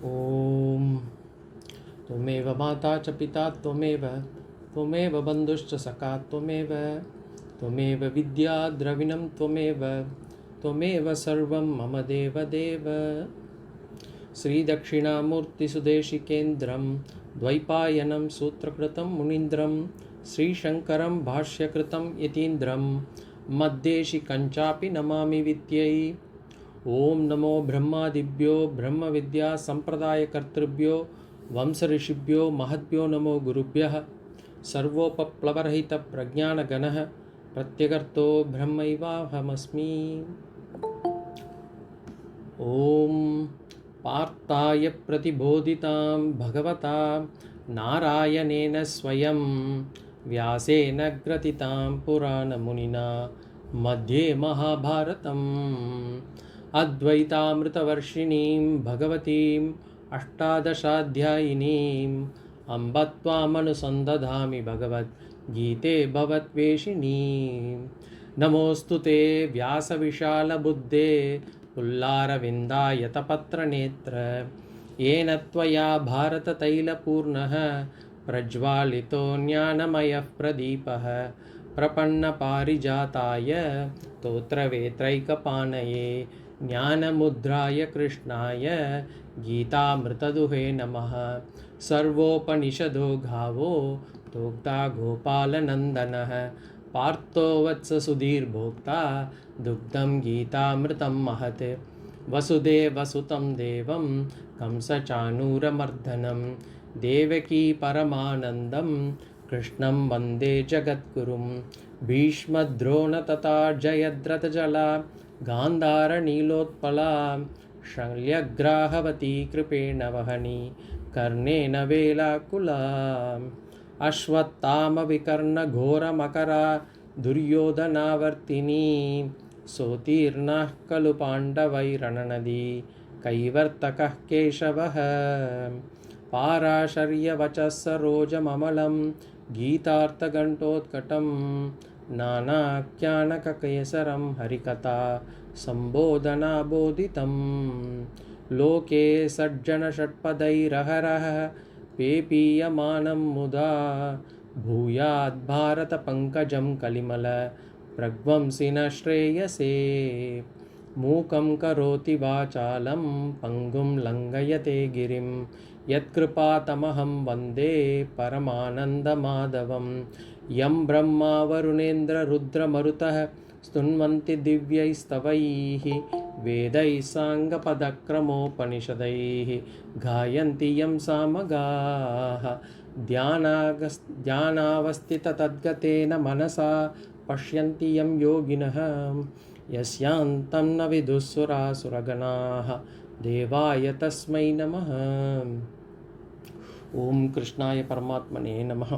ॐ त्वमेव माता च पिता त्वमेव बन्धुश्च सखा त्वमेव विद्या द्रविणं त्वमेव सर्वं मम देवदेव। श्रीदक्षिणामूर्तिसुदेशिकेन्द्रं द्वैपायनं सूत्रकृतं मुनीन्द्रं श्रीशङ्करं भाष्यकृतं यतीन्द्रं मद्देशिकञ्चापि नमामि विद्यै। ओम नमो ब्रह्मादिभ्यो ब्रह्मविद्या संप्रदायकर्तृभ्यो वंशऋषिभ्यो महद्भ्यो नमो गुरुभ्यः। सर्वोपप्लवरहित प्रज्ञानगणः प्रत्यगर्तो ब्रह्मैवाहमस्मि। ओम पार्थाय प्रतिबोधितां भगवता नारायणेन स्वयं व्यासेन ग्रथितां पुराणमुनिना मध्ये महाभारतम् अद्वैतामृतवर्षिणीं भगवतीम् अष्टादशाध्यायिनीम् अम्ब त्वामनुसन्दधामि भगवद्गीते भवद्वेषिणीं। नमोऽस्तु ते व्यासविशालबुद्धे पुल्लारविन्दायतपत्रनेत्र येन त्वया भारततैलपूर्णः प्रज्वालितो ज्ञानमयः प्रदीपः प्रपन्नपारिजाताय स्तोत्रवेत्रैकपाणये ज्ञानमुद्राय कृष्णाय गीतामृतदुहे नमः। सर्वोपनिषदो गावो दोग्धा गोपालनन्दनः पार्थो वत्स सुधीर्भोक्ता दुग्धं गीतामृतं महत्। वसुदेवसुतं देवं कंसचाणूरमर्दनं देवकी परमानन्दं कृष्णं वन्दे जगद्गुरुं। भीष्मद्रोण तथा जयद्रथजला गान्धारनीलोत्पला शल्यग्राहवती कृपेण वहनी कर्णेन वेलाकुला। अश्वत्थामविकर्णघोरमकरा दुर्योधनावर्तिनी सोत्तीर्णः खलु पाण्डवैरणनदी कैवर्तकः केशवः। पाराशर्यवचः सरोजममलं गीतार्थघण्टोत्कटं नानाख्यानककेसरं हरिकथा सम्बोधनाबोधितं। लोके सज्जनषट्पदैरहरः पेपीयमानं मुदा भूयाद्भारतपङ्कजं कलिमल प्रध्वंसिन श्रेयसे। मूकं करोति वाचालं पङ्गुं लङ्घयते गिरिं यत्कृपातमहं वन्दे परमानन्दमाधवं। यं ब्रह्मा वरुणेन्द्ररुद्रमरुतः स्तुन्वन्ति दिव्यैस्तवैः वेदैः साङ्गपदक्रमोपनिषदैः गायन्ति यं सामगाः। ध्यानावस्थिततद्गतेन मनसा पश्यन्ति यं योगिनः यस्यान्तं न विदुःसुरासुरगणाः देवाय तस्मै नमः। ओम कृष्णाय परमात्मने नमः।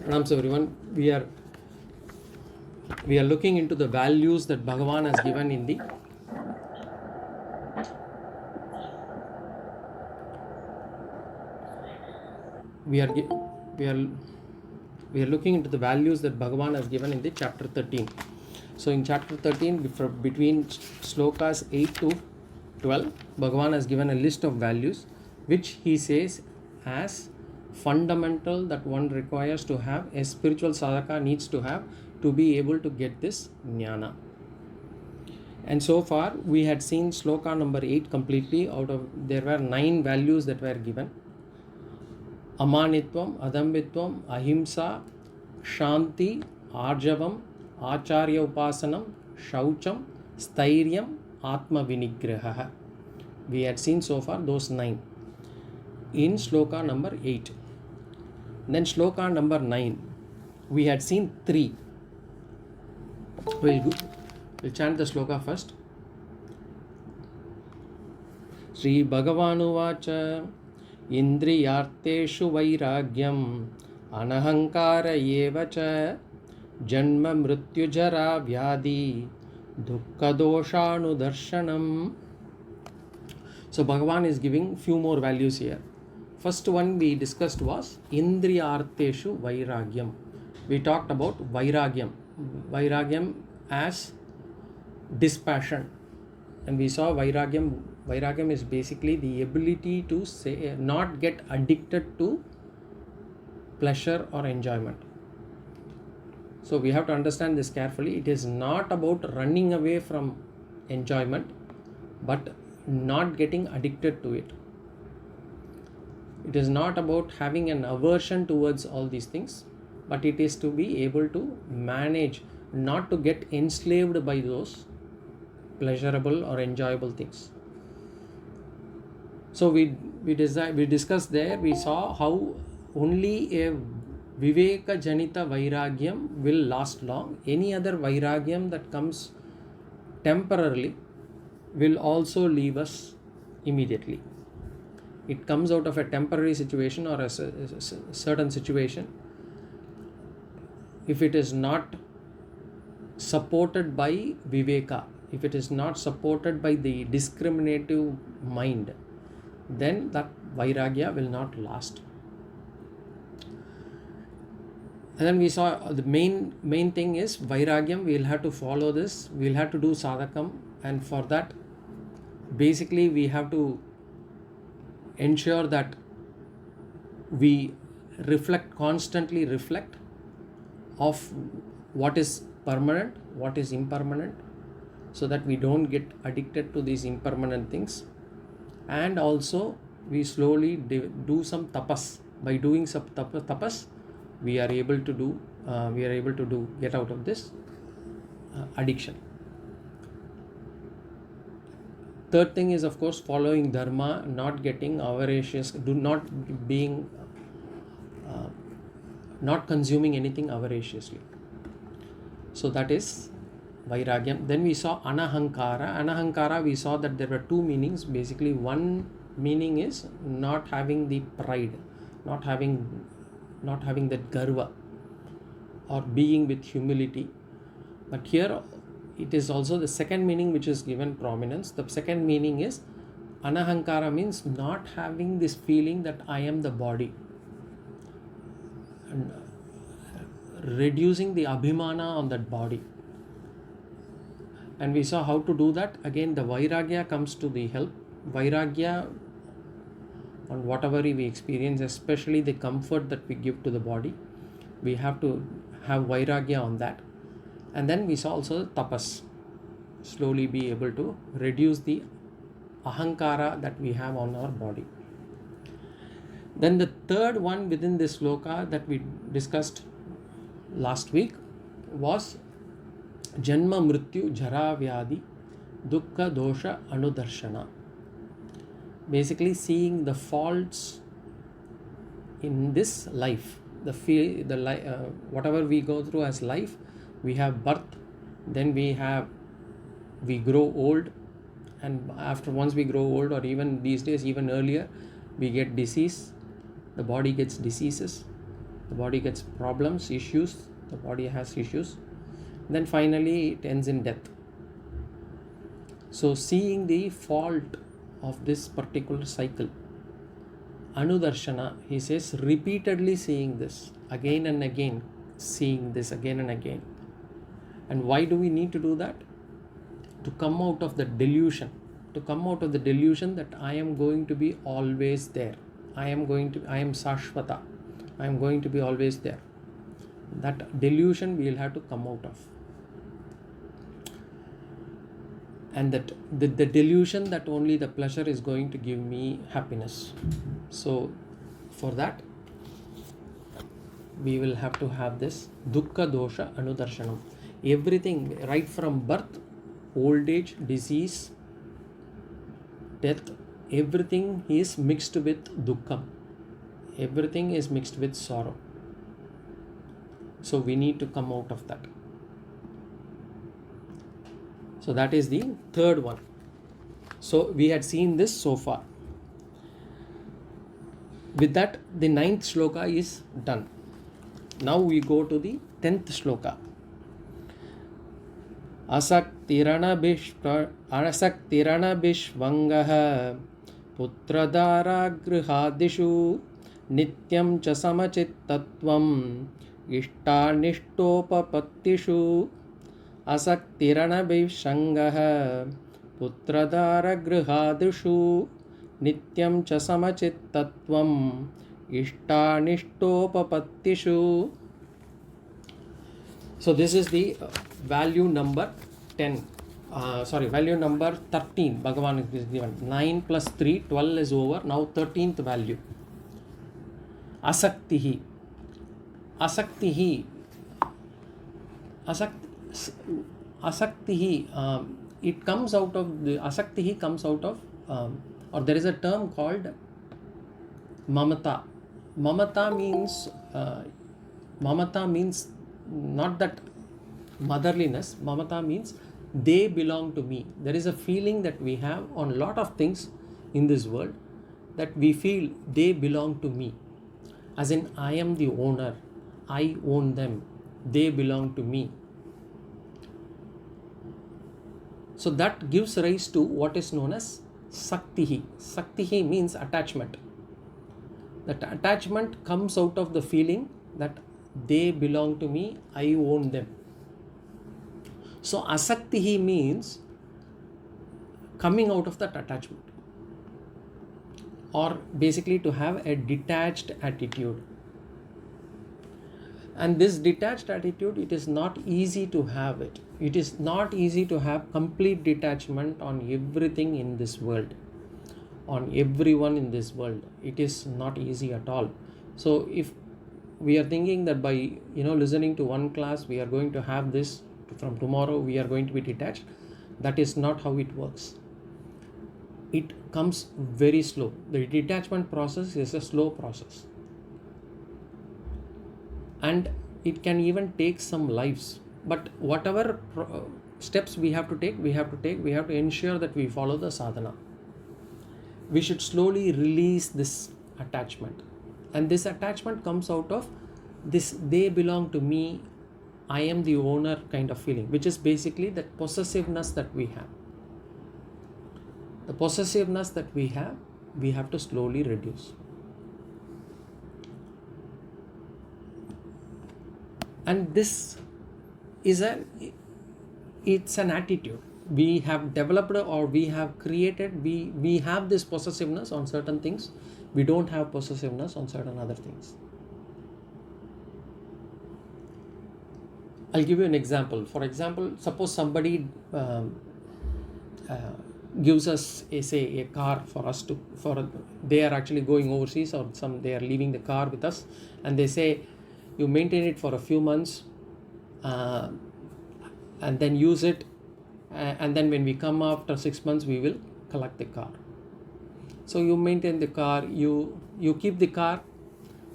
Pranams everyone. We are looking into the values that Bhagavan has given in the we are looking into the values that Bhagavan has given in the chapter 13. So in chapter 13, between slokas 8 to 12, Bhagavan has given a list of values which he says as fundamental that one requires to have, a spiritual sadhaka needs to have to be able to get this jnana. And so far we had seen sloka number 8 completely. There were 9 values that were given: amanitvam, adambitvam, ahimsa, shanti, arjavam, acharya upasanam, shaucham, stairyam, atma vinigraha. We had seen so far those 9 in sloka number 8. Then sloka number 9 we had seen 3. We'll chant the sloka first. Shri Bhagavanuvacha Indriyarteshu vairagyam anahankara yevacha janma mrityujara vyadi dukkha doshanu darshanam. So Bhagavan is giving few more values here. First one we discussed was Indriyarteshu vairagyam. We talked about vairagyam as dispassion, and we saw vairagyam Vairagyam is basically the ability to say, not get addicted to pleasure or enjoyment. So we have to understand this carefully. It is not about running away from enjoyment, but not getting addicted to it. It is not about having an aversion towards all these things, but it is to be able to manage, not to get enslaved by those pleasurable or enjoyable things. So we discussed there, we saw how only a Viveka Janita Vairagyam will last long. Any other Vairagyam that comes temporarily will also leave us immediately. It comes out of a temporary situation or a certain situation. If it is not supported by Viveka, if it is not supported by the discriminative mind, then that Vairagya will not last. And then we saw the main thing is Vairagyam. We will have to follow this. We will have to do sadhakam, and for that, basically, we have to ensure that we constantly reflect of what is permanent, what is impermanent, so that we don't get addicted to these impermanent things. And also, we slowly do some tapas. By doing some tapas, we are able to get out of this addiction. Third thing is, of course, following dharma, not getting avaricious, not consuming anything avariciously. So that is Vairagyam. Then we saw Anahankara. Anahankara, we saw that there were two meanings. Basically, one meaning is not having the pride, not having that garva, or being with humility. But here it is also the second meaning which is given prominence. The second meaning is Anahankara, means not having this feeling that I am the body, and reducing the abhimana on that body. And we saw how to do that. Again, the Vairagya comes to the help. Vairagya on whatever we experience, especially the comfort that we give to the body, we have to have Vairagya on that. And then we saw also tapas, slowly be able to reduce the ahankara that we have on our body. Then the third one within this sloka that we discussed last week was Janma Mrityu Jara Vyadi Dukkha Dosha Anudarshana. Basically, seeing the faults in this life, whatever we go through as life. We have birth, then we grow old, and once we grow old, or even these days, even earlier, we get disease. The body gets diseases, the body gets problems, issues, the body has issues. Then finally it ends in death. So seeing the fault of this particular cycle, Anudarshana, he says, repeatedly seeing this, again and again, seeing this again and again. And why do we need to do that? To come out of the delusion, that I am going to be always there. I am Sashvata. I am going to be always there. That delusion we will have to come out of. And that the delusion that only the pleasure is going to give me happiness. So for that, we will have to have this Dukkha Dosha Anudarshanam. Everything, right from birth, old age, disease, death, everything is mixed with dukkham. Everything is mixed with sorrow. So we need to come out of that. So that is the third one. So we had seen this so far. With that, the 9th shloka is done. Now we go to the 10th shloka. Asaktirana bishvangaha putradara grihadishu nityam cha samachittatvam ishtanishtopapatishu. Asaktirana bishvangaha पुत्रदारगृहादिषु नित्यं च समचित्तत्वम् इष्टानिष्टोपपत्तिषु. So this is the value number 10. Value number 13. Bhagavan is given 9 plus 3, 12 is over. Now 13th value. Asaktihi. Asaktihi. Asaktihi. It comes out of the Asaktihi comes out of or there is a term called mamata. Mamata means not that motherliness. Mamata means they belong to me. There is a feeling that we have on a lot of things in this world, that we feel they belong to me, as in I am the owner, I own them, they belong to me. So that gives rise to what is known as Saktihi. Saktihi means attachment. That attachment comes out of the feeling that they belong to me, I own them. So Asaktihi means coming out of that attachment, or basically to have a detached attitude. And this detached attitude, it is not easy to have it. It is not easy to have complete detachment on everything in this world, on everyone in this world. It is not easy at all. So if we are thinking that by listening to one class we are going to have this, from tomorrow we are going to be detached, that is not how it works. It comes very slow. The detachment process is a slow process, and it can even take some lives. But whatever steps we have to take, we have to ensure that we follow the sadhana. We should slowly release this attachment, and this attachment comes out of this they belong to me, I am the owner kind of feeling, which is basically that possessiveness that we have. The possessiveness that we have to slowly reduce. And this is it's an attitude we have developed, or we have created. We have this possessiveness on certain things. We don't have possessiveness on certain other things. I'll give you an example. For example, suppose somebody gives us a car for us they are actually going overseas, or they are leaving the car with us, and they say you maintain it for a few months and then use it, and then when we come after 6 months we will collect the car. So you maintain the car, you keep the car.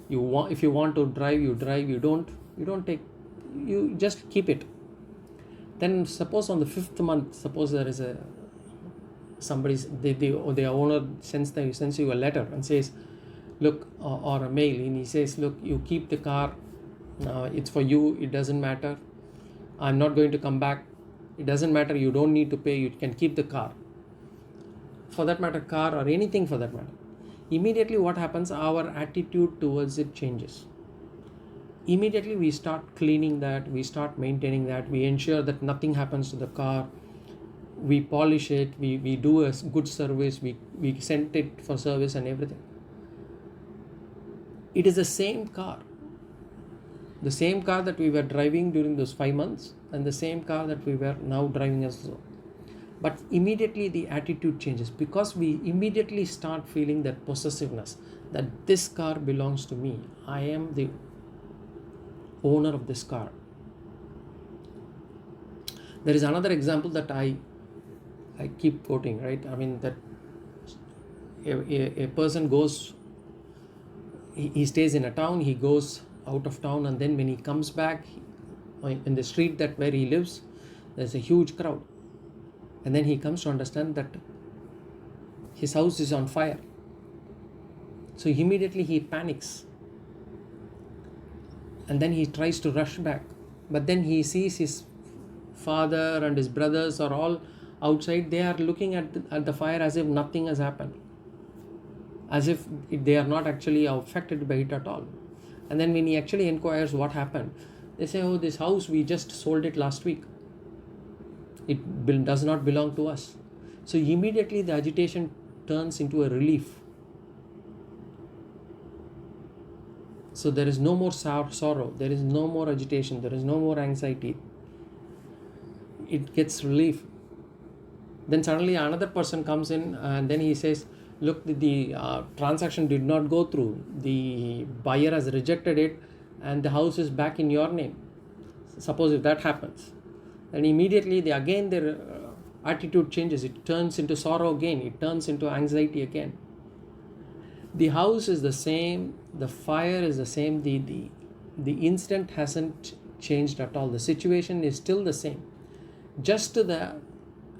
If you want to drive, you drive. You don't take, you just keep it. Then suppose on the 5th month, suppose there is the owner sends you a letter and says, look, or a mail, and he says, look, you keep the car, it's for you, it doesn't matter, I'm not going to come back, it doesn't matter, you don't need to pay, you can keep the car. For that matter, car or anything for that matter. Immediately what happens, our attitude towards it changes. Immediately we start cleaning that, we start maintaining that, we ensure that nothing happens to the car, we polish it, we do a good service, we send it for service and everything. It is the same car that we were driving during those 5 months, and the same car that we were now driving as well. But immediately the attitude changes, because we immediately start feeling that possessiveness, that this car belongs to me, I am the owner of this car. There is another example that I keep quoting, right? I mean, that a person goes, he stays in a town, he goes out of town, and then when he comes back, in the street that where he lives, there's a huge crowd, and then he comes to understand that his house is on fire. So immediately he panics, and then he tries to rush back, but then he sees his father and his brothers are all outside. They are looking at the fire as if nothing has happened, as if they are not actually affected by it at all. And then when he actually inquires what happened, they say, oh, this house, we just sold it last week, it does not belong to us. So immediately the agitation turns into a relief. So there is no more sorrow, there is no more agitation, there is no more anxiety. It gets relief. Then suddenly another person comes in and then he says, look, the transaction did not go through. The buyer has rejected it and the house is back in your name. Suppose if that happens, then immediately again their attitude changes. It turns into sorrow again. It turns into anxiety again. The house is the same. The fire is the same. The incident hasn't changed at all. The situation is still the same. Just the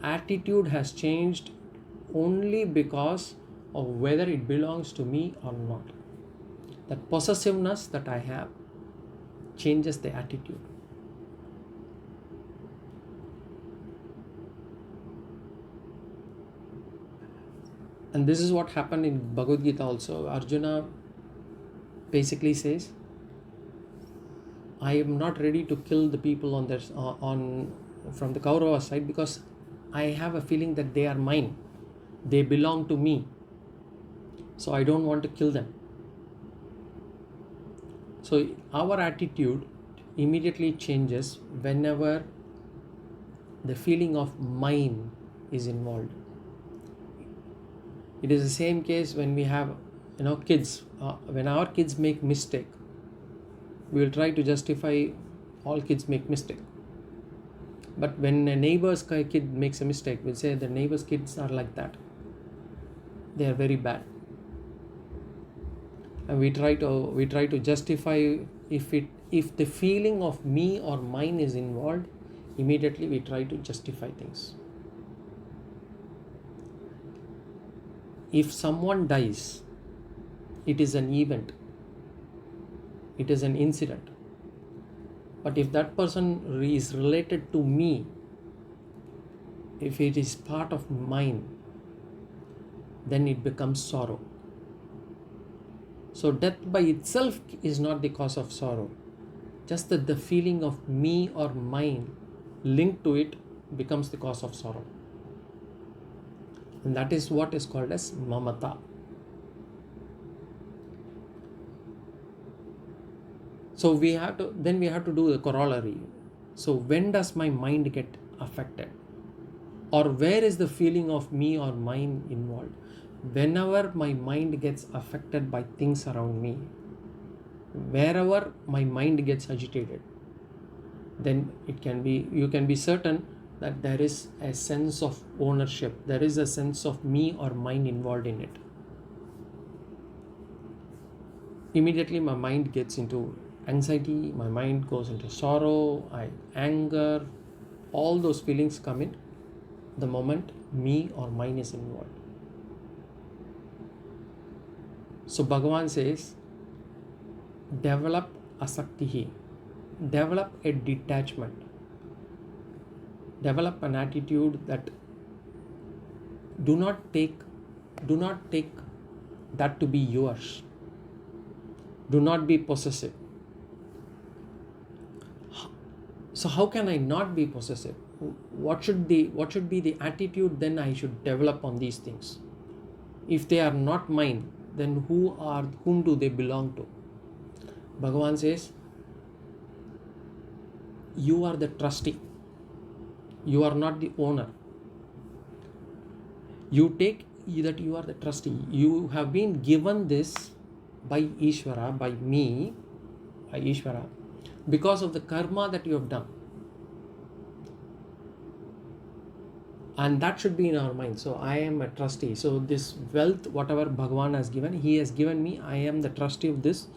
attitude has changed only because of whether it belongs to me or not. That possessiveness that I have changes the attitude. And this is what happened in Bhagavad Gita also. Arjuna basically says, I am not ready to kill the people from the Kaurava side because I have a feeling that they are mine. They belong to me. So I don't want to kill them. So our attitude immediately changes whenever the feeling of mine is involved. It is the same case when we have kids. When our kids make mistake, we will try to justify all kids make mistake. But when a neighbor's kid makes a mistake, we'll say the neighbor's kids are like that. They are very bad. And we try to justify if the feeling of me or mine is involved, immediately we try to justify things. If someone dies, it is an event. It is an incident. But if that person is related to me, if it is part of mine, then it becomes sorrow. So death by itself is not the cause of sorrow. Just that the feeling of me or mine linked to it becomes the cause of sorrow. And that is what is called as mamata. So we have to do the corollary. So when does my mind get affected? Or where is the feeling of me or mine involved? Whenever my mind gets affected by things around me, wherever my mind gets agitated, then you can be certain that there is a sense of ownership. There is a sense of me or mine involved in it. Immediately my mind gets into anxiety, my mind goes into sorrow, anger, all those feelings come in the moment me or mine is involved. So Bhagavan says, develop asaktihi, develop a detachment, develop an attitude that do not take that to be yours. Do not be possessive. So how can I not be possessive? What should be the attitude then I should develop on these things? If they are not mine, then whom do they belong to? Bhagavan says, you are the trustee. You are not the owner. You take that you are the trustee. You have been given this by Ishvara, by me, by Ishvara, because of the karma that you have done. And that should be in our mind. So I am a trustee. So this wealth, whatever Bhagavan has given, he has given me. I am the trustee of this.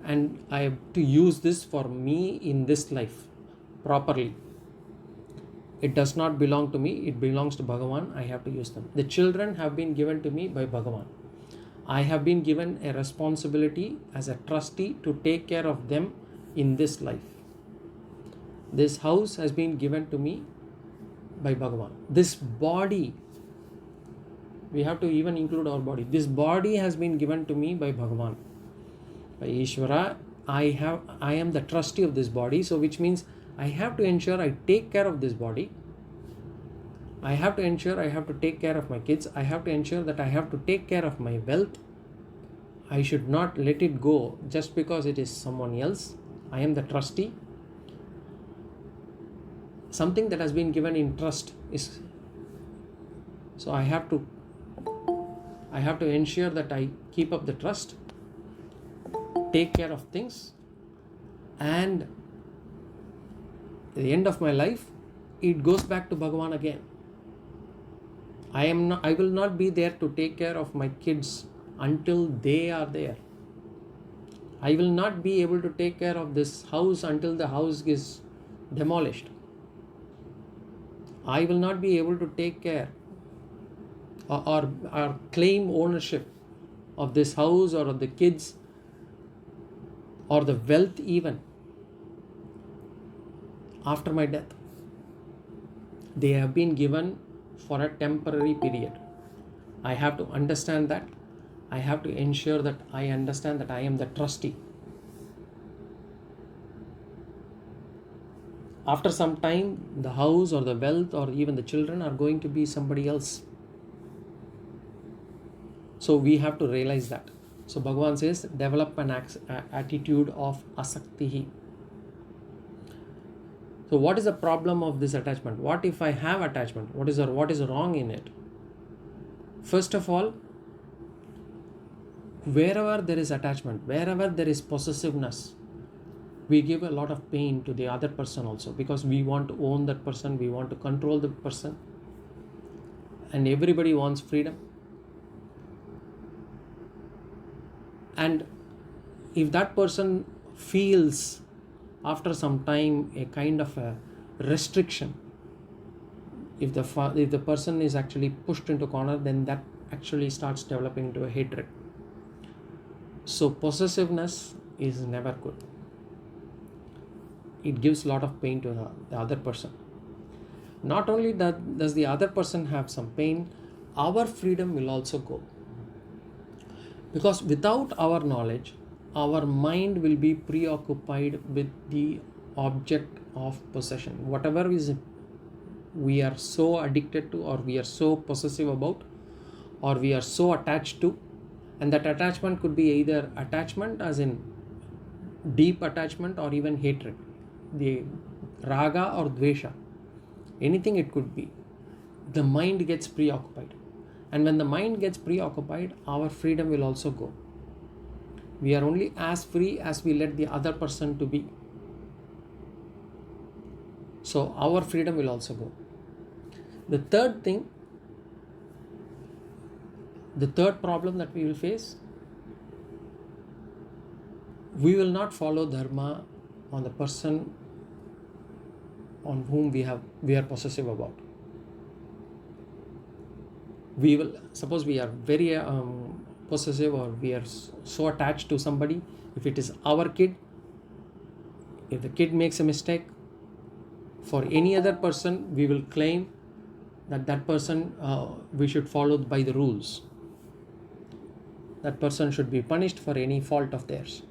And I have to use this for me in this life properly. It does not belong to me. It belongs to Bhagavan. I have to use them. The children have been given to me by Bhagavan. I have been given a responsibility as a trustee to take care of them in this life. This house has been given to me by Bhagavan. This body, we have to even include our body. This body has been given to me by Bhagavan, by Ishvara. I am the trustee of this body. So which means I have to ensure I take care of this body I have to ensure I have to take care of my kids. I have to ensure that I have to take care of my wealth. I should not let it go just because it is someone else. I am the trustee. Something that has been given in trust is, so I have to ensure that I keep up the trust, take care of things, and at the end of my life, it goes back to Bhagavan again. I will not be there to take care of my kids until they are there. I will not be able to take care of this house until the house is demolished. I will not be able to take care or claim ownership of this house or of the kids or the wealth even after my death. They have been given for a temporary period. I have to understand that. I have to ensure that I understand that I am the trustee. After some time, the house or the wealth or even the children are going to be somebody else. So we have to realize that. So Bhagavan says, develop an attitude of asaktihi. So what is the problem of this attachment? What if I have attachment? What is wrong in it? First of all, wherever there is attachment, wherever there is possessiveness, we give a lot of pain to the other person also, because we want to own that person, we want to control the person, and everybody wants freedom. And if that person feels after some time a kind of a restriction, if the person is actually pushed into corner, then that actually starts developing into a hatred. So possessiveness is never good. It gives a lot of pain to the other person. Not only does the other person have some pain, our freedom will also go. Because without our knowledge, our mind will be preoccupied with the object of possession. Whatever is we are so addicted to, or we are so possessive about, or we are so attached to, and that attachment could be either attachment as in deep attachment or even hatred, the raga or dvesha, anything it could be. The mind gets preoccupied, and when the mind gets preoccupied, our freedom will also go. We are only as free as we let the other person to be. So our freedom will also go. The third problem that we will face, we will not follow dharma on the person on whom we are possessive about. We will, suppose we are very possessive, or we are so attached to somebody. If it is our kid, if the kid makes a mistake, for any other person, we will claim that person, we should follow by the rules. That person should be punished for any fault of theirs.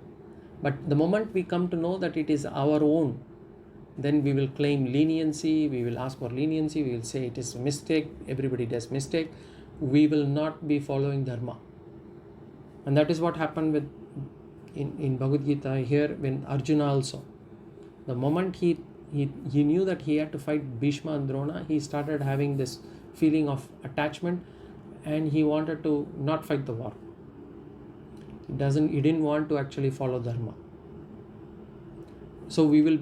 But the moment we come to know that it is our own, then we will claim leniency, we will ask for leniency, we will say it is a mistake, everybody does mistake. We will not be following dharma. And that is what happened in Bhagavad Gita here, when Arjuna also, the moment he knew that he had to fight Bhishma and Drona, he started having this feeling of attachment, and he wanted to not fight the war. He didn't want to actually follow dharma. So we will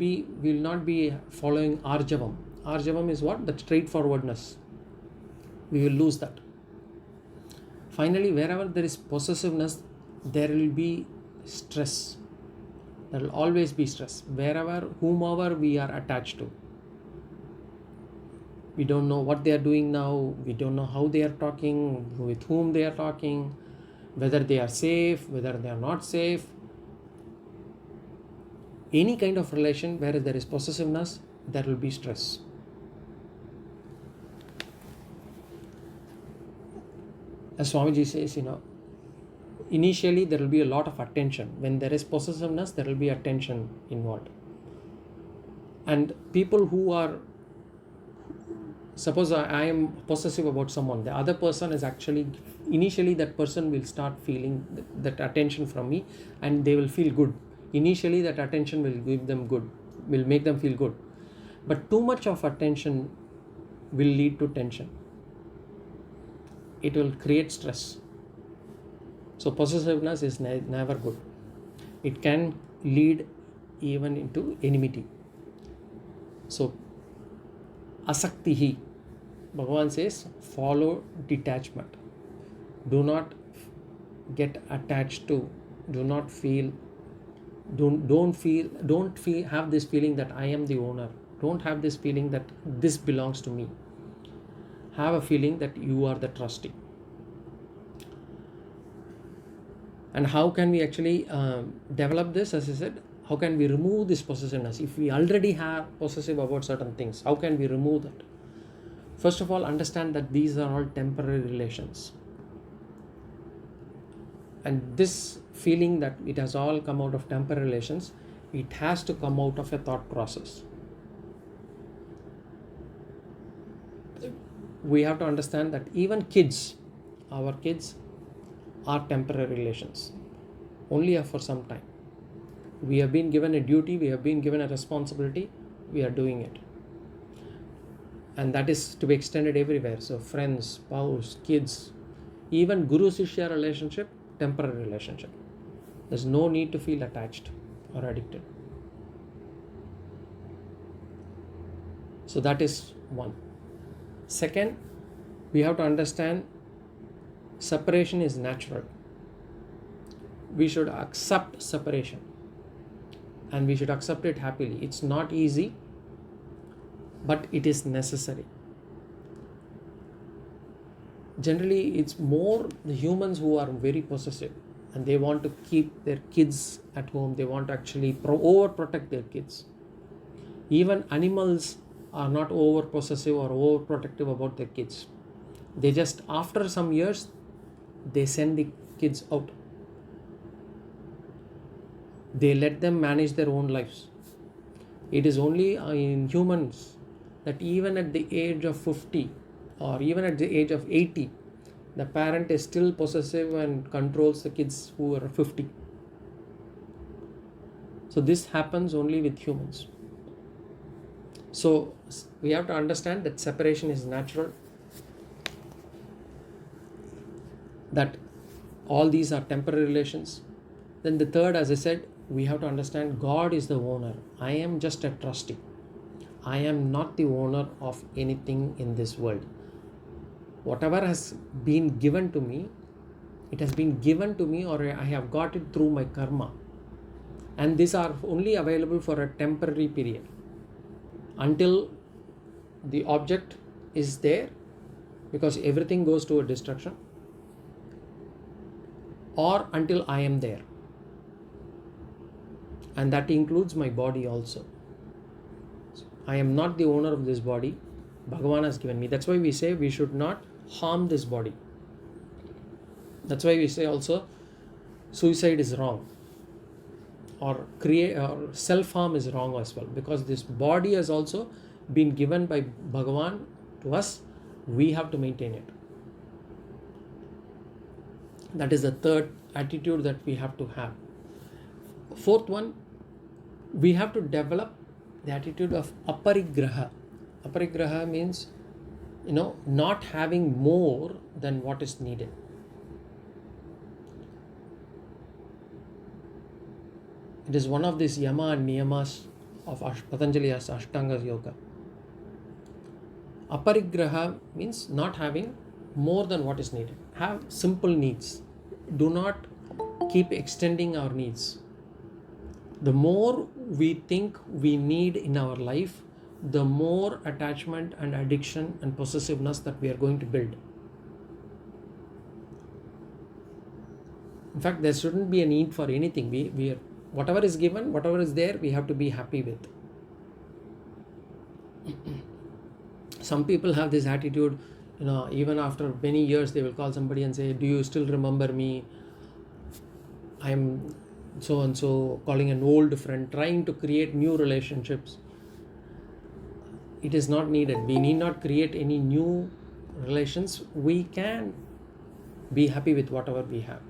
not be following arjavam. Arjavam is what? The straightforwardness. We will lose that. Finally, wherever there is possessiveness, there will be stress. There will always be stress. Whomever we are attached to. We don't know what they are doing now. We don't know how they are talking, with whom they are talking, whether they are safe, whether they are not safe. Any kind of relation where there is possessiveness, there will be stress. As Swamiji says, initially there will be a lot of attention. When there is possessiveness, there will be attention involved. And people who suppose I am possessive about someone, the other person is actually, initially that person will start feeling that attention from me, and they will feel good. Initially that attention will give them good, will make them feel good, but too much of attention will lead to tension. It will create stress. So possessiveness is never good. It can lead even into enmity. So asaktihi, Bhagavan says, follow detachment. Do not get attached to, do not feel, don't feel, have this feeling that I am the owner. Don't have this feeling that this belongs to me. Have a feeling that you are the trustee. And how can we actually develop this? As I said, how can we remove this possessiveness? If we already have possessive about certain things, how can we remove that? First of all, understand that these are all temporary relations. And this feeling that it has all come out of temporary relations, it has to come out of a thought process. We have to understand that even kids, our kids are temporary relations, only for some time. We have been given a duty, we have been given a responsibility, we are doing it. And that is to be extended everywhere. So friends, spouse, kids, even guru-shishya relationship, temporary relationship. There's no need to feel attached or addicted. So that is one. Second, we have to understand separation is natural. We should accept separation, and we should accept it happily. It's not easy, but it is necessary. Generally, it's more the humans who are very possessive, and they want to keep their kids at home. They want to actually overprotect their kids. Even animals are not over possessive or overprotective about their kids. They just, after some years, they send the kids out. They let them manage their own lives. It is only in humans that even at the age of 50 or even at the age of 80, the parent is still possessive and controls the kids who are 50. So this happens only with humans. So we have to understand that separation is natural, that all these are temporary relations. Then the third, as I said, we have to understand God is the owner. I am just a trustee. I am not the owner of anything in this world. Whatever has been given to me, it has been given to me, or I have got it through my karma. And these are only available for a temporary period until the object is there, because everything goes to a destruction, or until I am there. And that includes my body also. I am not the owner of this body. Bhagavan has given me. That's why we say we should not harm this body. That's why we say also suicide is wrong, or self-harm is wrong as well, because this body has also been given by Bhagavan to us. We have to maintain it. That is the third attitude that we have to have. Fourth one, we have to develop the attitude of aparigraha. Aparigraha means, not having more than what is needed. It is one of these yama and niyamas of Patanjali's Ashtanga Yoga. Aparigraha means not having more than what is needed. Have simple needs. Do not keep extending our needs. The more we think we need in our life, the more attachment and addiction and possessiveness that we are going to build. In fact, there shouldn't be a need for anything. We are, whatever is given, whatever is there, we have to be happy with. Some people have this attitude, even after many years, they will call somebody and say, do you still remember me? I am so and so, calling an old friend, trying to create new relationships. it is not needed. We need not create any new relations. We can be happy with whatever we have.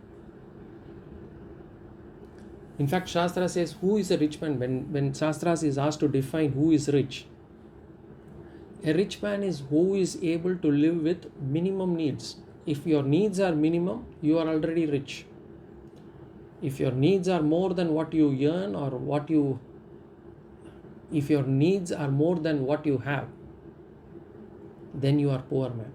In fact, Shastra says, who is a rich man? When Shastras is asked to define who is rich, a rich man is who is able to live with minimum needs. If your needs are minimum, you are already rich. If your needs are more than what you earn or if your needs are more than what you have, then you are poor man.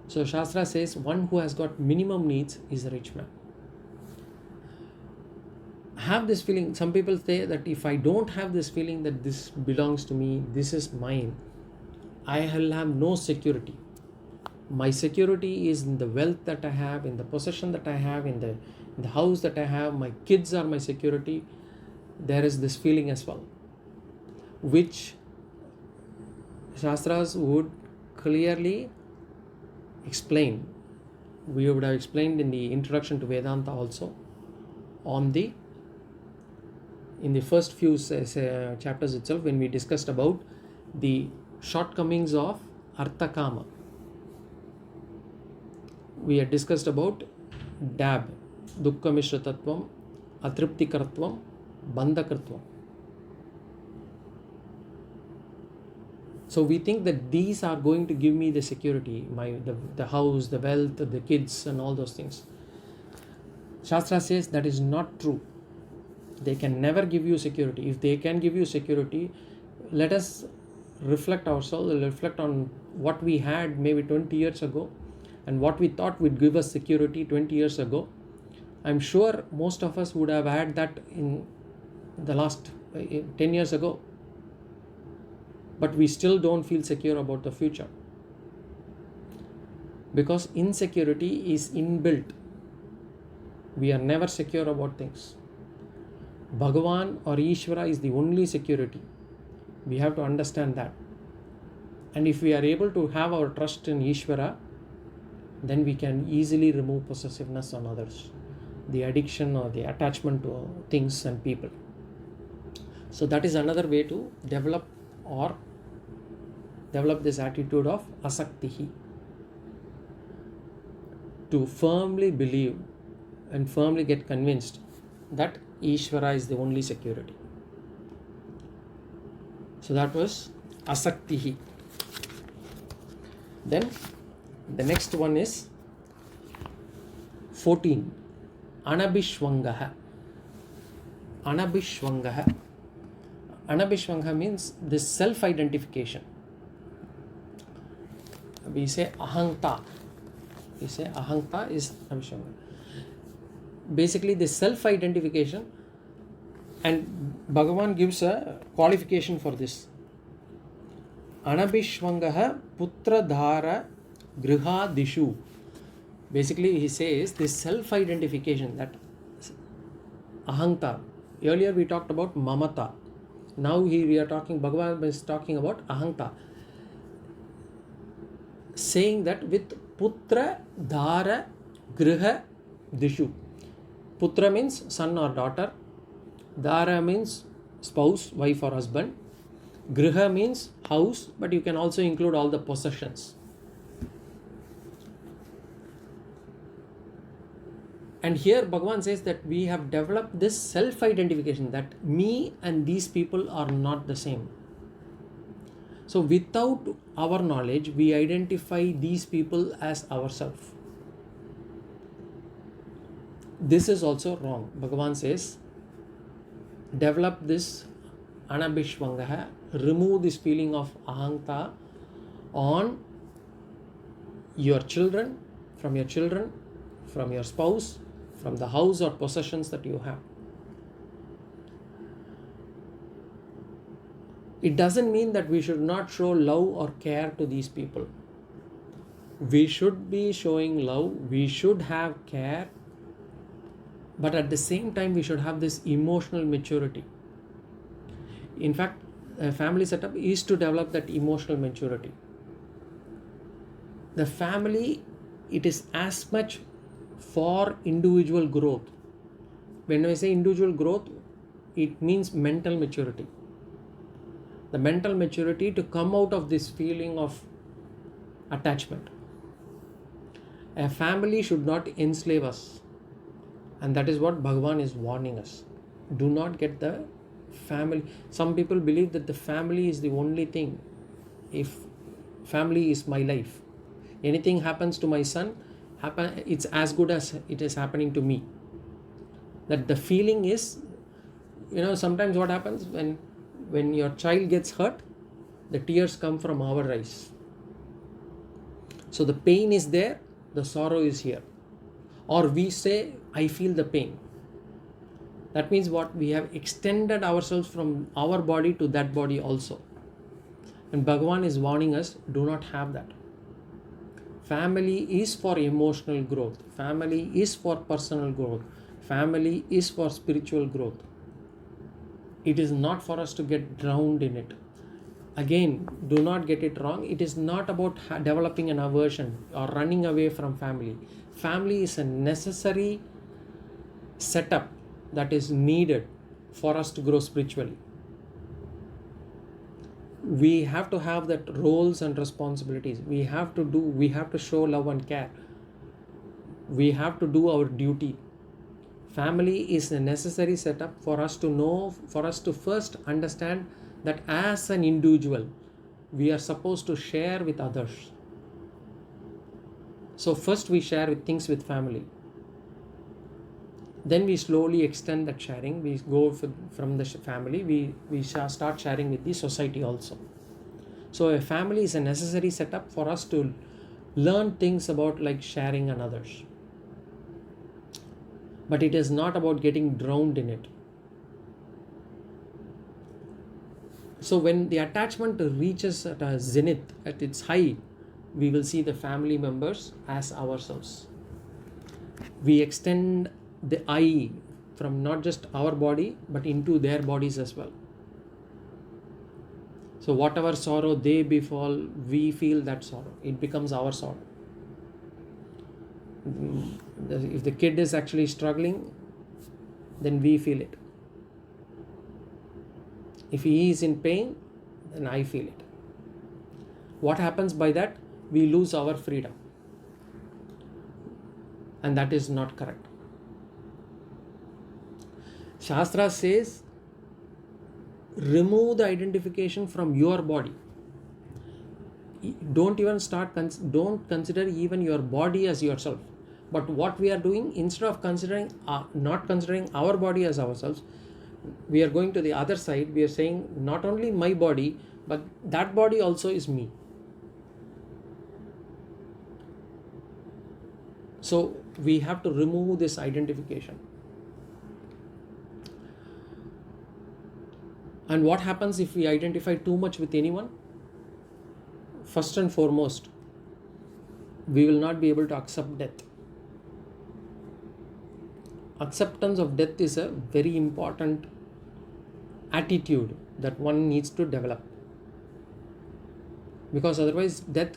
So Shastra says one who has got minimum needs is a rich man. Have this feeling. Some people say that if I don't have this feeling that this belongs to me, this is mine, I will have no security. My security is in the wealth that I have, in the possession that I have, in the house that I have. My kids are my security. There is this feeling as well, which Shastras would clearly explain. We would have explained in the introduction to Vedanta also, in the first few chapters itself, when we discussed about the shortcomings of Artha Kama. We had discussed about DAB, Dukkha Mishra Tattvam, Atriptikaratvam, Bandhakratvam. So we think that these are going to give me the security, the house, the wealth, the kids and all those things. Shastra says that is not true. They can never give you security. If they can give you security, let us reflect ourselves, reflect on what we had maybe 20 years ago and what we thought would give us security 20 years ago. I'm sure most of us would have had that in the last 10 years ago. But we still don't feel secure about the future. Because insecurity is inbuilt. We are never secure about things. Bhagavan or Ishvara is the only security. We have to understand that. And if we are able to have our trust in Ishvara, then we can easily remove possessiveness on others, the addiction or the attachment to things and people. So that is another way to develop this attitude of asaktihi, to firmly believe and firmly get convinced that Ishvara is the only security. So that was asaktihi. Then the next one is 14. Anabhishvangaha. Anabhishvangaha. Anabhishvanga means this self-identification. We say ahanta. We say ahanta is Anabhishvanga. Basically, the self-identification, and Bhagavan gives a qualification for this. Anabhishvangaha putra dhara griha dishu. Basically, he says this self-identification, that ahanta. Earlier we talked about mamata. Now Bhagavan is talking about ahanta. Saying that with putra dhara griha dishu. Putra means son or daughter. Dhara means spouse, wife or husband. Griha means house, but you can also include all the possessions. And here Bhagavan says that we have developed this self-identification, that me and these people are not the same. So without our knowledge, we identify these people as ourselves. This is also wrong. Bhagavan says, develop this anabhishvangaha, remove this feeling of ahanta on your children, from your spouse, from the house or possessions that you have. It doesn't mean that we should not show love or care to these people. We should be showing love, we should have care, but at the same time we should have this emotional maturity. In fact, a family setup is to develop that emotional maturity. The family, it is as much for individual growth. When I say individual growth, it means mental maturity. the mental maturity to come out of this feeling of attachment. A family should not enslave us, and that is what Bhagavan is warning us. Do not get the family. Some people believe that the family is the only thing. If family is my life, anything happens to my son, it's as good as it is happening to me. That the feeling is, sometimes what happens when your child gets hurt, the tears come from our eyes. So the pain is there, the sorrow is here. Or we say, I feel the pain. That means what? We have extended ourselves from our body to that body also. And Bhagavan is warning us, do not have that. Family is for emotional growth. Family is for personal growth. Family is for spiritual growth. It is not for us to get drowned in it. Again, do not get it wrong. It is not about developing an aversion or running away from family. Family is a necessary setup that is needed for us to grow spiritually. We have to have that roles and responsibilities. We have to show love and care. We have to do our duty. Family is a necessary setup for us to first understand that as an individual, we are supposed to share with others. So first we share things with family. Then we slowly extend that sharing. We go from the family, we start sharing with the society also. So a family is a necessary setup for us to learn things about like sharing and others. But it is not about getting drowned in it. So when the attachment reaches at a zenith, at its height, we will see the family members as ourselves. We extend the I from not just our body but into their bodies as well. So whatever sorrow they befall, we feel that sorrow. It becomes our sorrow. If the kid is actually struggling, then we feel it. If he is in pain, then I feel it. What happens by that? We lose our freedom. And that is not correct. Shastra says, remove the identification from your body. Don't consider even your body as yourself. But what we are doing, instead of not considering our body as ourselves, we are going to the other side. We are saying not only my body, but that body also is me. So we have to remove this identification. And what happens if we identify too much with anyone? First and foremost, we will not be able to accept death. Acceptance of death is a very important attitude that one needs to develop. Because otherwise death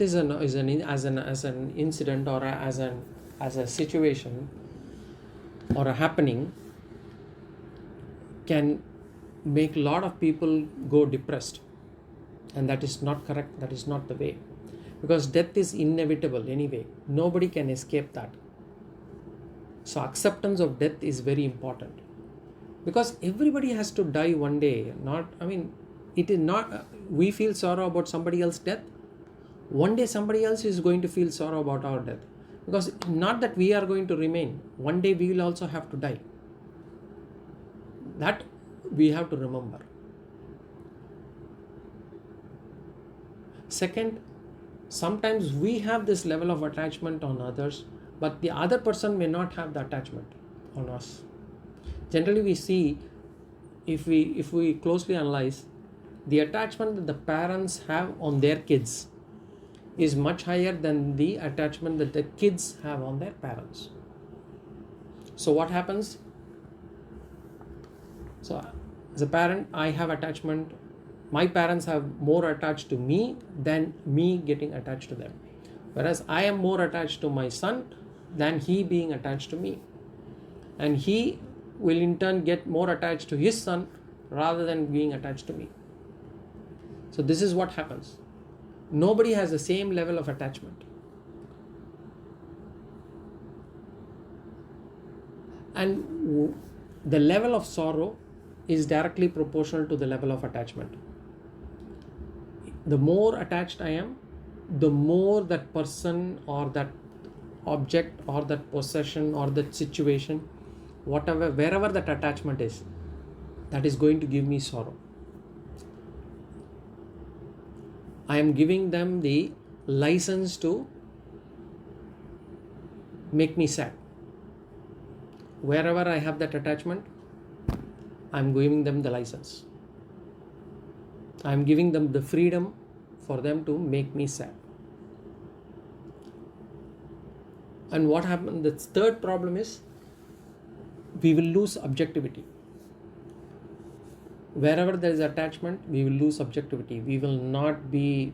is an incident or as a situation or a happening can make a lot of people go depressed, and that is not correct. That is not the way, because death is inevitable anyway. Nobody can escape that. So acceptance of death is very important, because everybody has to die one day. It is not we feel sorrow about somebody else's death. One day somebody else is going to feel sorrow about our death, because not that we are going to remain. One day we will also have to die. That we have to remember. Second, sometimes we have this level of attachment on others, but the other person may not have the attachment on us. Generally we see, if we closely analyze, the attachment that the parents have on their kids is much higher than the attachment that the kids have on their parents. So what happens? So as a parent, I have attachment. My parents have more attached to me than me getting attached to them. Whereas I am more attached to my son than he being attached to me. And he will in turn get more attached to his son rather than being attached to me. So this is what happens. Nobody has the same level of attachment. And the level of sorrow is directly proportional to the level of attachment. The more attached I am, the more that person or that object or that possession or that situation, whatever, wherever that attachment is, that is going to give me sorrow. I am giving them the license to make me sad. Wherever I have that attachment, I am giving them the license. I am giving them the freedom for them to make me sad. And what happened? The third problem is we will lose objectivity. Wherever there is attachment, we will lose objectivity. We will not be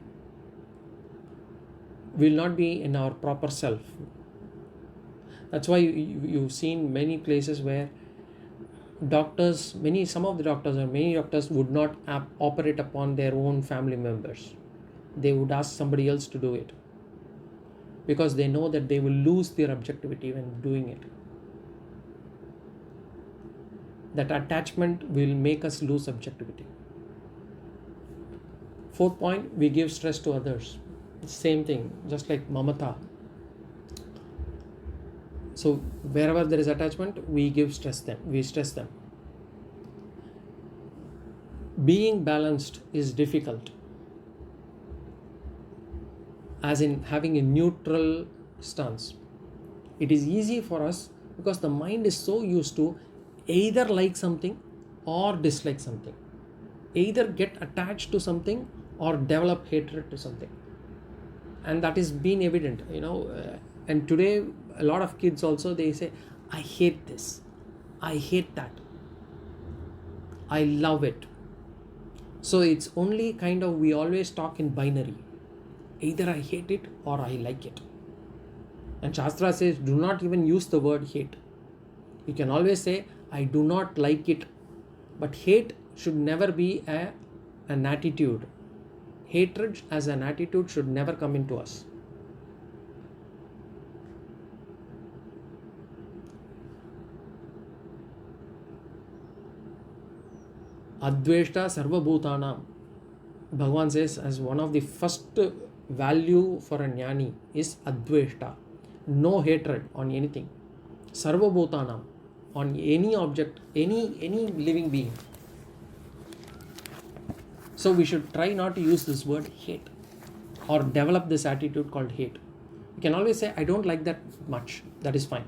in our proper self. That's why you've seen many places where some of the doctors would not operate upon their own family members. They would ask somebody else to do it because they know that they will lose their objectivity when doing it. That attachment will make us lose objectivity. Fourth point, we give stress to others. Same thing, just like mamata. So wherever there is attachment, we stress them. Being balanced is difficult, as in having a neutral stance. It is easy for us because the mind is so used to either like something or dislike something, either get attached to something or develop hatred to something. And that is been evident, and today a lot of kids also, they say, I hate this, I hate that, I love it. So it's only we always talk in binary. Either I hate it or I like it. And Shastra says, do not even use the word hate. You can always say, I do not like it. But hate should never be an attitude. Hatred as an attitude should never come into us. Adveshta sarva bhutanam. Bhagavan says, as one of the first value for a jnani is adveshta. No hatred on anything. Sarva bhutanam. On any object, any living being. So we should try not to use this word hate or develop this attitude called hate. You can always say, I don't like that much. That is fine.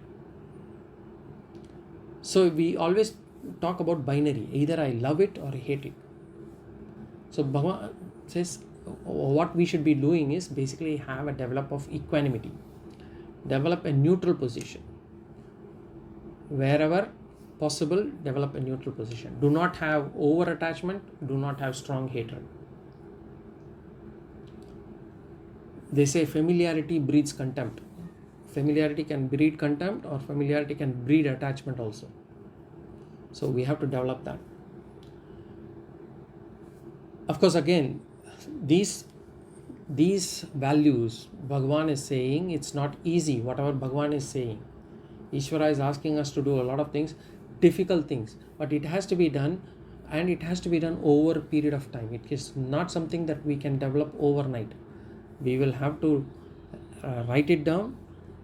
So we always talk about binary. Either I love it or I hate it. So Bhagavan says what we should be doing is basically have a develop of equanimity. Develop a neutral position. Wherever possible, develop a neutral position. Do not have over attachment. Do not have strong hatred. They say familiarity breeds contempt. Familiarity can breed contempt, or familiarity can breed attachment also. So we have to develop that. Of course, again, these values, Bhagavan is saying it's not easy. Whatever Bhagavan is saying, Ishvara is asking us to do a lot of things, difficult things, but it has to be done, and it has to be done over a period of time. It is not something that we can develop overnight. We will have to write it down.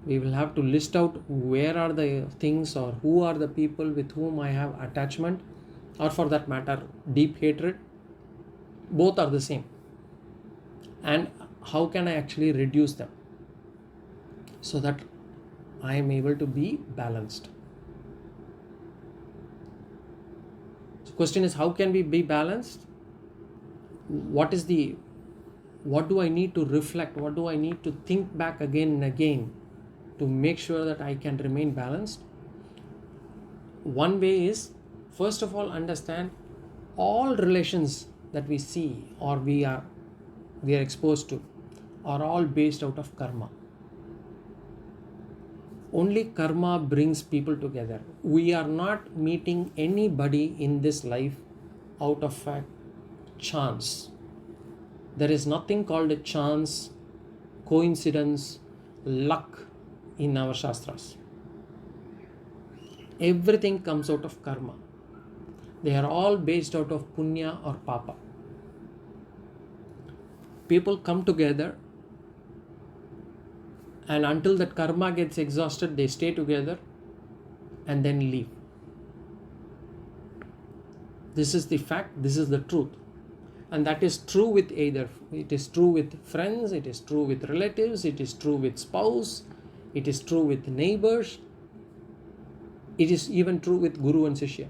We will have to list out where are the things or who are the people with whom I have attachment, or for that matter, deep hatred. Both are the same. And how can I actually reduce them so that I am able to be balanced? So question is, how can we be balanced? What do I need to reflect? What do I need to think back again and again to make sure that I can remain balanced? One way is, first of all, understand all relations that we see or we are exposed to are all based out of karma. Only karma brings people together. We are not meeting anybody in this life out of a chance. There is nothing called a chance, coincidence, luck in our Shastras. Everything comes out of karma. They are all based out of punya or papa. People come together, and until that karma gets exhausted, they stay together and then leave. This is the fact, this is the truth. And that is true with either. It is true with friends, it is true with relatives, it is true with spouse, it is true with neighbors, it is even true with guru and shishya.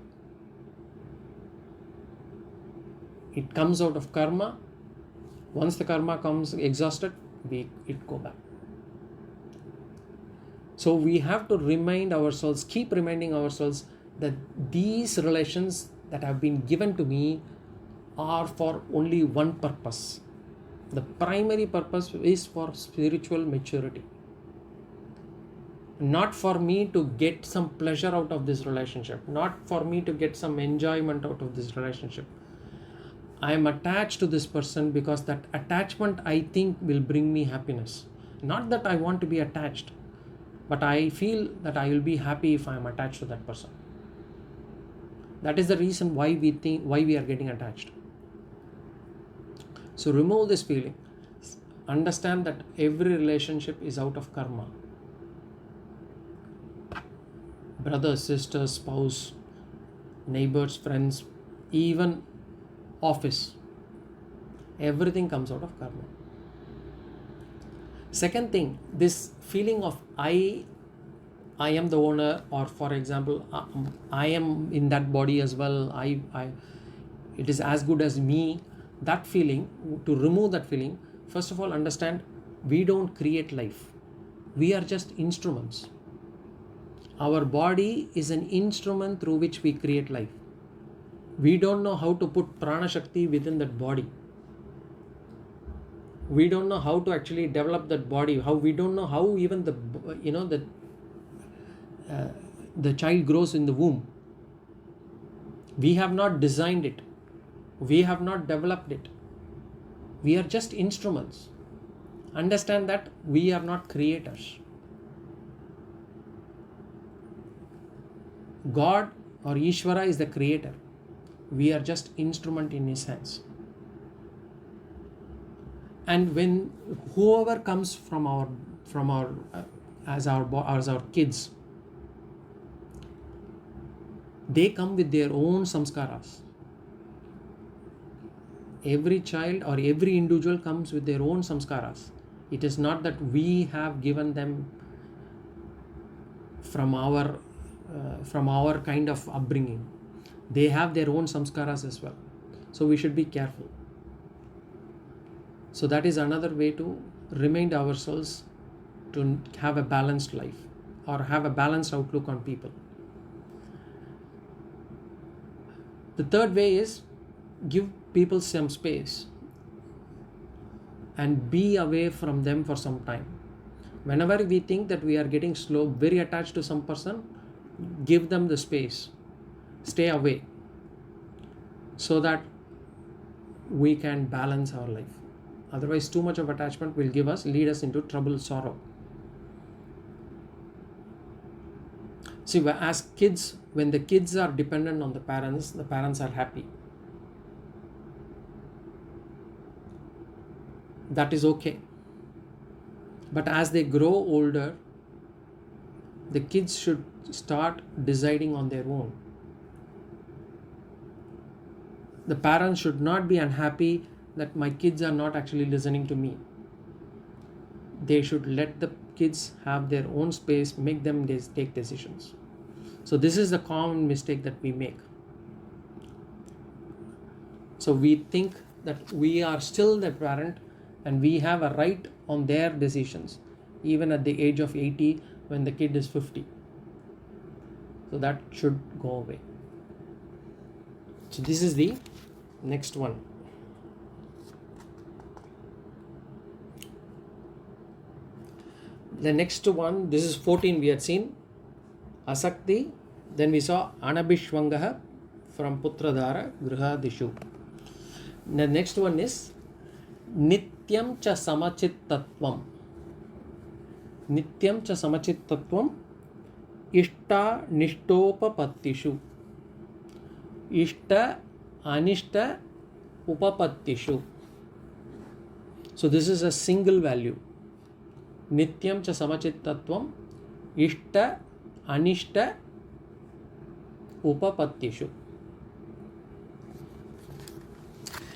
It comes out of karma. Once the karma comes exhausted, it go back. So we have to remind ourselves, keep reminding ourselves that these relations that have been given to me are for only one purpose. The primary purpose is for spiritual maturity. Not for me to get some pleasure out of this relationship, not for me to get some enjoyment out of this relationship. I am attached to this person because that attachment, I think, will bring me happiness. Not that I want to be attached, but I feel that I will be happy if I am attached to that person. That is the reason why we are getting attached. So remove this feeling. Understand that every relationship is out of karma. Brothers, sisters, spouse, neighbors, friends, even office. Everything comes out of karma. Second thing, this feeling of I am the owner, or for example, I am in that body as well. It is as good as me. That feeling, to remove that feeling, first of all, understand we don't create life. We are just instruments. Our body is an instrument through which we create life. We don't know how to put prana shakti within that body. We don't know how to actually develop that body. We don't know how even the child grows in the womb. We have not designed it. We have not developed it. We are just instruments. Understand that we are not creators. God or Ishvara is the creator. We are just instrument in his hands. And when whoever comes as our kids, they come with their own samskaras. Every child or every individual comes with their own samskaras. It is not that we have given them from our kind of upbringing. They have their own samskaras as well. So we should be careful. So that is another way to remind ourselves to have a balanced life or have a balanced outlook on people. The third way is give people some space and be away from them for some time. Whenever we think that we are getting very attached to some person, give them the space. Stay away so that we can balance our life. Otherwise, too much of attachment will lead us into trouble, sorrow. See, as kids, when the kids are dependent on the parents are happy. That is okay. But as they grow older, the kids should start deciding on their own. The parents should not be unhappy that my kids are not actually listening to me. They should let the kids have their own space, make them take decisions. So this is the common mistake that we make. So we think that we are still the parent and we have a right on their decisions, even at the age of 80 when the kid is 50. So that should go away. So this is the next one. The next one, this is 14 we had seen, Asakti. Then we saw Anabhishwangaha from Putradhara Grihadishu. The next one is Nityam cha Samachittatvam. Nityam cha Samachittatvam Ishta Nishtopapattishu. Ishta Anishta Upapattishu. So this is a single value. Nityam cha Samachittatvam Ishta Anishta Upapattishu.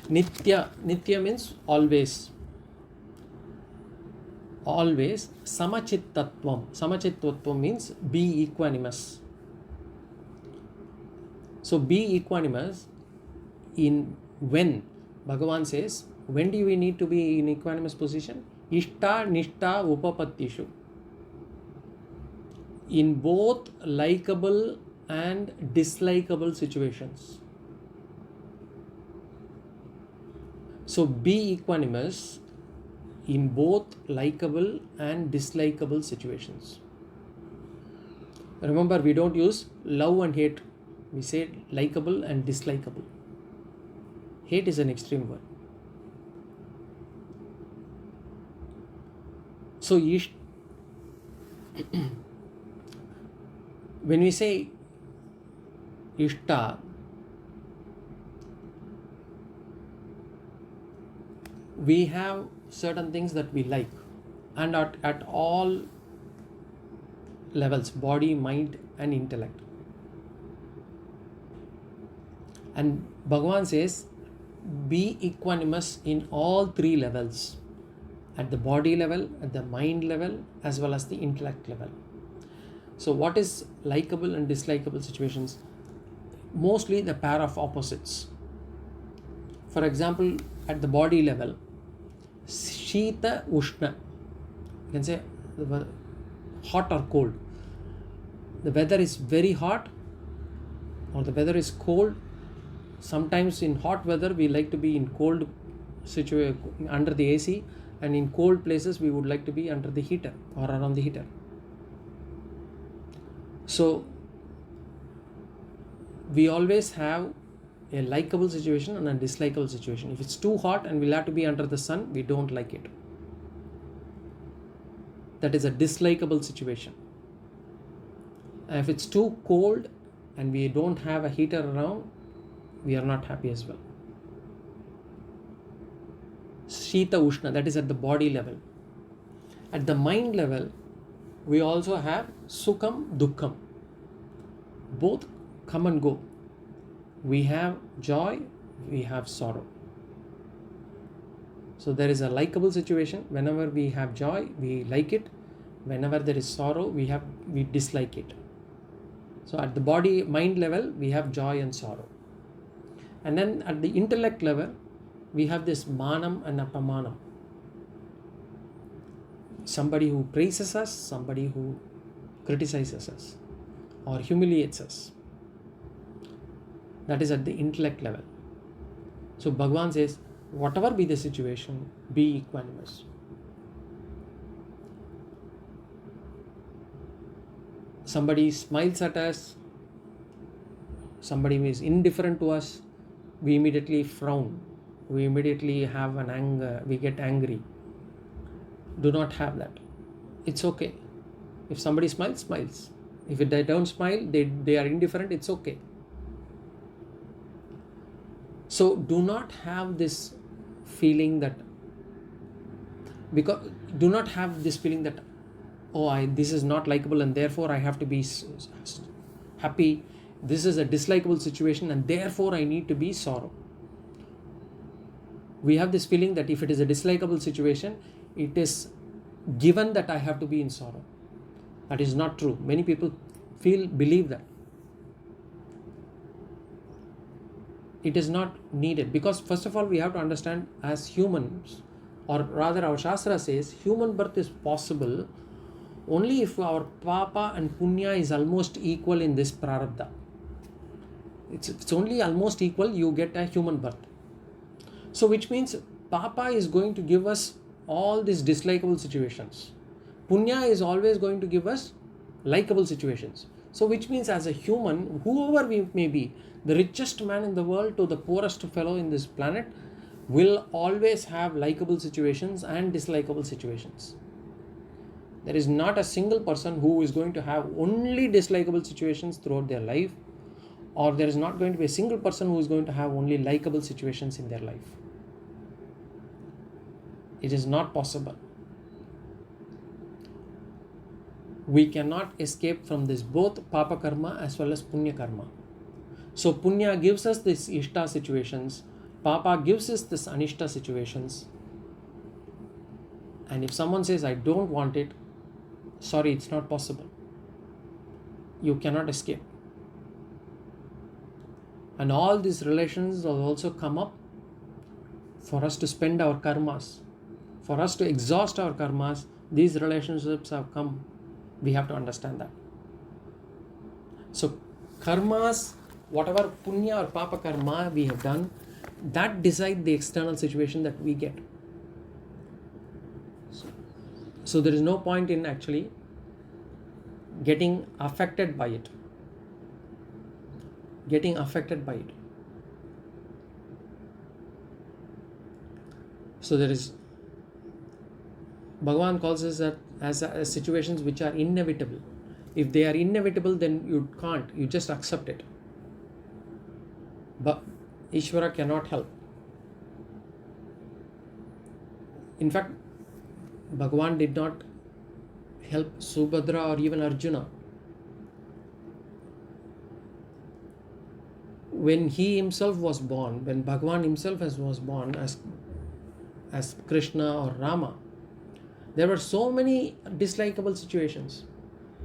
Nitya means always. Always. Samachittatvam means be equanimous. So be equanimous in when. Bhagavan says, when do we need to be in equanimous position? Ishta Nishta Upapattishu. In both likable and dislikable situations. So be equanimous in both likable and dislikable situations. Remember, we don't use love and hate. We say likable and dislikable. Hate is an extreme word. So when we say Ishta, we have certain things that we like, and at all levels, body, mind and intellect. And Bhagavan says, be equanimous in all three levels, at the body level, at the mind level, as well as the intellect level. So what is likable and dislikable situations? Mostly the pair of opposites. For example, at the body level, Shita Ushna, you can say hot or cold. The weather is very hot or the weather is cold. Sometimes in hot weather we like to be in cold situation under the AC, and in cold places we would like to be under the heater or around the heater. So we always have a likable situation and a dislikable situation. If it's too hot and we'll have to be under the sun, we don't like it. That is a dislikable situation. And if it's too cold and we don't have a heater around, we are not happy as well. Shita Ushna, that is at the body level. At the mind level, we also have Sukham, Dukkham. Both come and go. We have joy, we have sorrow. So there is a likable situation. Whenever we have joy, we like it. Whenever there is sorrow, we dislike it. So at the body, mind level, we have joy and sorrow. And then at the intellect level, we have this manam and apamanam. Somebody who praises us, somebody who criticizes us or humiliates us. That is at the intellect level. So Bhagavan says, whatever be the situation, be equanimous. Somebody smiles at us, somebody is indifferent to us, we immediately frown, we immediately have an anger, we get angry. Do not have that. It's okay. If somebody smiles, smiles. If they don't smile, they are indifferent, it's okay. So do not have this feeling that, because do not have this feeling that, this is not likable and therefore I have to be happy. This is a dislikable situation and therefore I need to be sorrow. We have this feeling that if it is a dislikable situation, it is given that I have to be in sorrow. That is not true. Many people believe that. It is not needed, because first of all we have to understand, as humans, or rather our Shastra says, human birth is possible only if our papa and punya is almost equal in this prarabdha. It's only almost equal, you get a human birth. So which means papa is going to give us all these dislikable situations. Punya is always going to give us likable situations. So which means as a human, whoever we may be, the richest man in the world to the poorest fellow in this planet, will always have likable situations and dislikable situations. There is not a single person who is going to have only dislikable situations throughout their life, or there is not going to be a single person who is going to have only likable situations in their life. It is not possible. We cannot escape from this, both papa karma as well as punya karma. So punya gives us these ishta situations, papa gives us this anishta situations. And if someone says, I don't want it, sorry, it's not possible. You cannot escape. And all these relations will also come up for us to spend our karmas, for us to exhaust our karmas. These relationships have come. We have to understand that. So karmas, whatever punya or papa karma we have done, that decide the external situation that we get. So there is no point in actually getting affected by it. Getting affected by it. So there is, Bhagavan calls us that as situations which are inevitable. If they are inevitable, then you can't, you just accept it. But Ishvara cannot help. In fact, Bhagavan did not help Subhadra or even Arjuna. When he himself was born, when Bhagavan himself was born as Krishna or Rama, there were so many dislikable situations.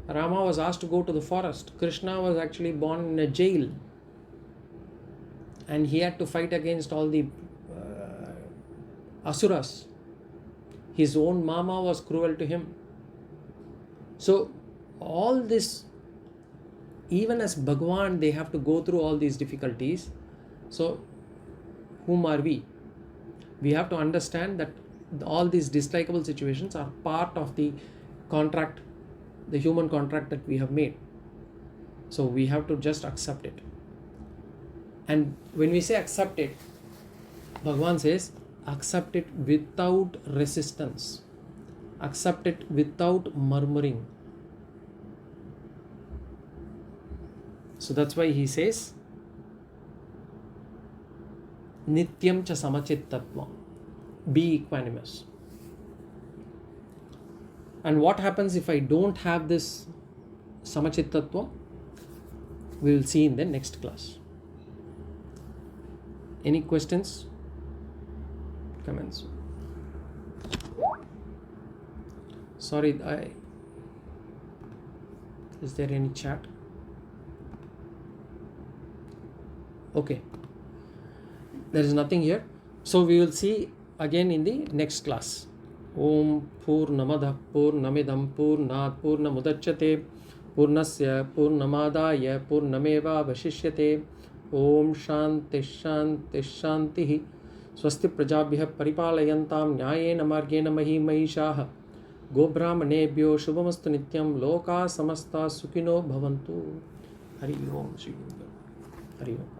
Rama was asked to go to the forest. Krishna was actually born in a jail. And he had to fight against all the asuras. His own mama was cruel to him. So all this, even as Bhagavan, they have to go through all these difficulties. So whom are we? We have to understand that all these dislikable situations are part of the contract, the human contract that we have made. So we have to just accept it. And when we say accept it, Bhagavan says, accept it without resistance. Accept it without murmuring. So that's why he says, Nityam cha samachittatvam. Be equanimous. And what happens if I don't have this samachittatvam? We will see in the next class. Any questions? Comments? Sorry, is there any chat? Okay. There is nothing here. So we will see again in the next class. Om Purnamada Purnamidam Purnat Purnamudachyate Purnasya Purnamadaya Purnameva Vashishyate. Om Shanti Shanti Shanti. Swasti Prajabhyah Paripalayantam Nyayena Margena Mahi Mahishaha. Gobrahmanebhyo Shubhamastu Nityam Loka Samasta Sukhino Bhavantu. Hari Om Shri Guru. Hari Om.